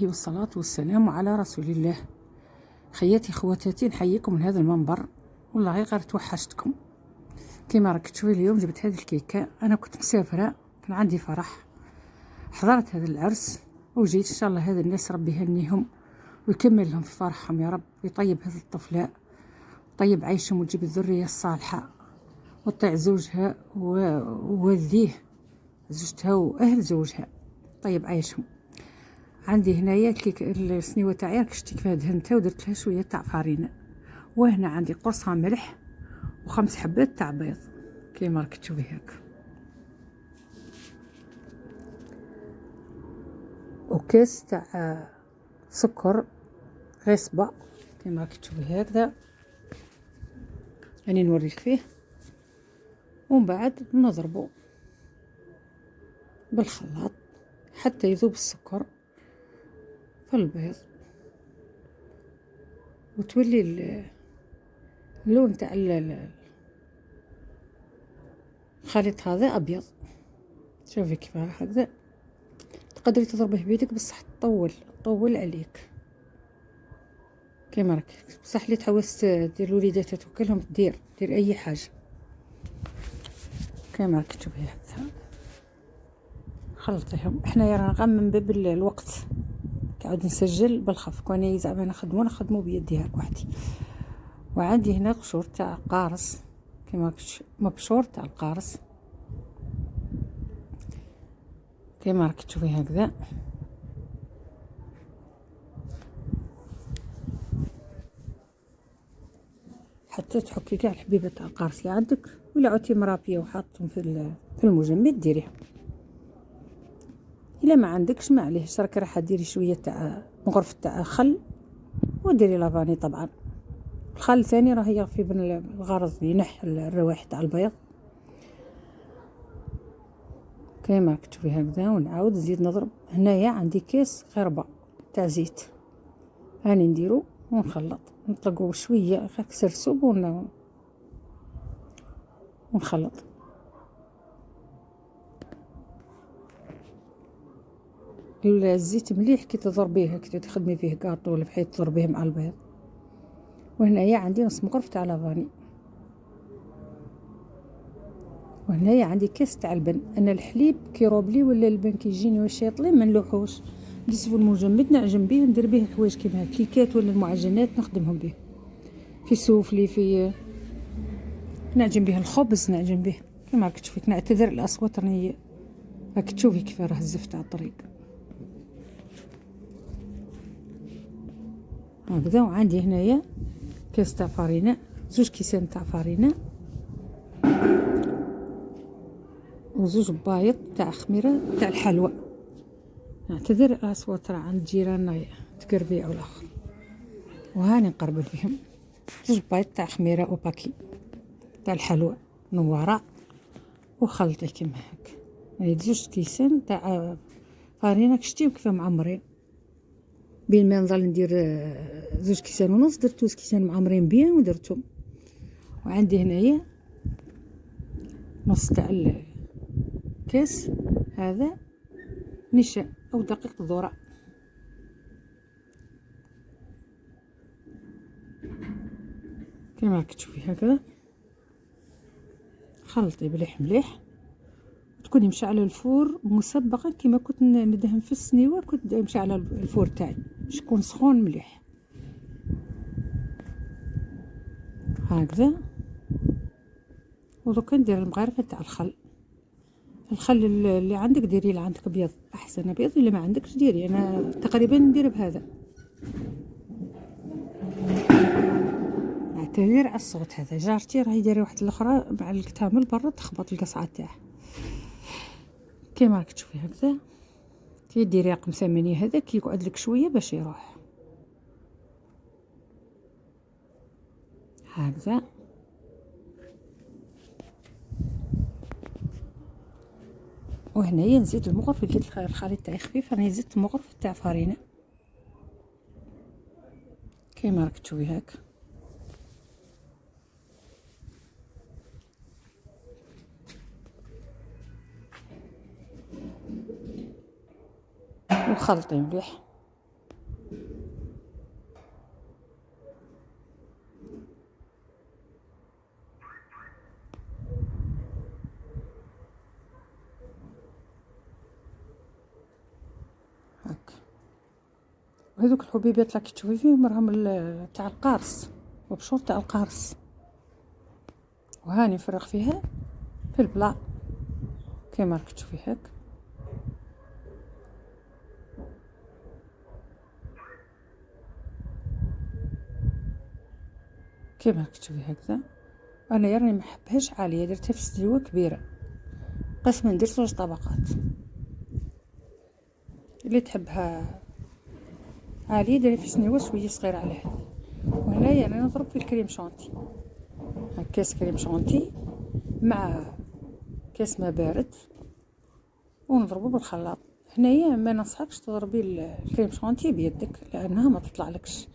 والصلاة والسلام على رسول الله. خياتي خواتاتي، نحييكم من هذا المنبر، والله غير توحشتكم. كيما راك تشوفي اليوم جبت هذه الكيكه. انا كنت مسافره، كان عندي فرح، حضرت هذا العرس وجيت. ان شاء الله هذا الناس ربي يهنيهم ويكمل لهم في فرحهم يا رب، ويطيب هذه الطفله، طيب عيشهم وتجيب الذريه الصالحه، وتطيع زوجها ووالديه زوجتها واهل زوجها، طيب عيشهم. عندي هنايا السنيوه تاعي كشتي كيفاه دهنتها ودرت لها شويه تاع فارينه، وهنا عندي قرصها ملح و5 حبات تاع بيض كيما راك تشوفي هاك، وكاس تاع سكر غصبه كيما راك تشوفي هكذا. راني نوريك فيه، ومن بعد نضربو بالخلاط حتى يذوب السكر في البيض، وتولي اللون تاع الخليط هذا ابيض. شوفي كيف هكذا، تقدري تضربيه بيدك بصح طول عليك كيما راك، بصح اللي تحوس دير الوليدات توكلهم دير اي حاجه كيما راك تشوفي هكذا. خلطيهم. حنايا رانا من باب الوقت كعود نسجل بالخف، كوني زعما نخدمو بيدي هاك وحدي. وعندي هنا قشور تاع قارص كيما مبشور تاع القارص كيما راك تشوفي هكذا. حتى تحكي كاع الحبيبه تاع القارص اللي عندك، ولا عوتي مرابيه وحاطهم في المجمد ديريهم. الا ما عندكش معليش، راح ديري شويه تاع مغرفه تاع خل وديري لافاني. طبعا الخل ثاني راه يغفي بالغرض، ينح الروائح تاع البيض كيما راك تشوفي هكذا. ونعاود نزيد نضرب. هنايا عندي كيس غربه تاع زيت، هاني نديرو ونخلط، نطلقو شويه هاك سرسوب ونخلط. الزيت مليح كي تضربيه، كي تخدمي فيه كاطو ولا بحيث تضربيه مع البيض. وهنايا عندي نص مغرفه تاع لافاني، وهنايا عندي كاس تاع البن. انا الحليب كيروبلي ولا البن كيجيني واش يطلي ما نلوحوش، ندير في المجمد نعجن به، ندير به حوايج كيما الكيكات ولا المعجنات نخدمهم به، في سوفلي، في نعجن به الخبز، نعجن به كيما راك تشوفي. نعتذر الاصوات، راني راك تشوفي كيف راه الزفت على الطريق هكذا. وعندي هنايا كاس تاع فارينه، 2 كيسان تاع فارينه، و2 بايض تاع خميره تاع الحلوى. نعتذر الاصوات، راه عند جيراننا تقربيع والاخر. وهاني نقربل بهم 2 بايض تاع خميره اوباكي تاع الحلوى نواره، وخلطي كيما هكا. يعني 2 كيسان تاع فارينه كشتيهم كيف معمرين، بين ما نظل ندير 2 كيسان ونص، درت 2 كيسان معمرين بيان ودرتهم. وعندي هنايا نص تاع الكاس هذا نشا او دقيق ذره كيما راك تشوفي هكذا. خلطي مليح، تكوني مشعله الفور مسبقا كيما كنت ندهن في السنيوه، كنت مشعله الفور تاعي باش يكون سخون مليح هكذا. ودوكا ندير المغرفه تاع الخل اللي عندك ديري، اللي عندك ابيض احسن ابيض، اللي ما عندكش ديري. انا تقريبا ندير بهذا. اعتذر على الصوت هذا، جارتي راهي دايره واحد الاخرى مع الكتامل برا تخبط القصعه تاعها كيما راك تشوفي هكذا. كي ديري رقم 8 هذا كي يقعد لك شويه باش يروح هكذا. وهنايا نزيد المغرف، لقيت الخليط تاعي خفيف، راني زدت مغرف تاع فارينه كيما راك تشوفي هاك. وخلطي مليح وهذوك الحبيبات راكي تشوفي فيهم راهم تاع القارص، وبشور تاع القارص. وهاني نفرغ فيها في البلا كيما راكي تشوفي هاك. كيما راكي تشوفي هكذا. انا راني ما حبهاش عاليه، درتها في سديوه كبيره، قسما درت 2 طبقات. اللي تحبها عاليه ديري في سنيوه شويه صغيره على هذه. وهنايا انا نضرب في الكريم شونتي، هاك كاس كريم شونتي مع كاس ما بارد ونضربه بالخلاط. هنايا ما ننصحكش تضربي الكريم شونتي بيدك لانها ما تطلعلكش.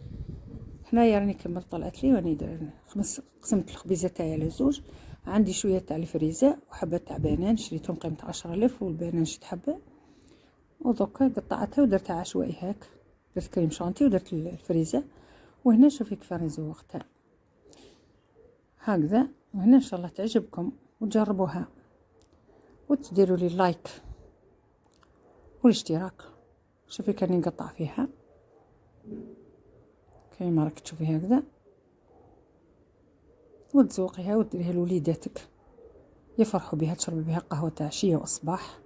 هنايا راني كملت طلعت لي راني قسمت الخبيزه تاعي على زوج. عندي شويه تاع الفريزه وحبه تاع بنان شريتهم قيمه 10,000، والبنان شت حبه. ودوكا قطعتها ودرتها عشوائي هاك، درت كريم شانتي ودرت الفريزه. وهنا شوفي كيف راني زوقتها هكذا. وهنا ان شاء الله تعجبكم وتجربوها، وتديروا لي لايك والاشتراك. شوفي كاني نقطع فيها كيما راك تشوفي هكذا، وتزوقيها وديريها لوليداتك يفرحوا بها، تشربي بها قهوه تاع عشيه وصباح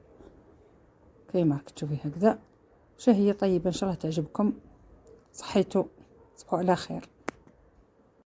كيما راك تشوفي هكذا. شهيه طيبه ان شاء الله تعجبكم. صحيتو، تصبحوا على خير.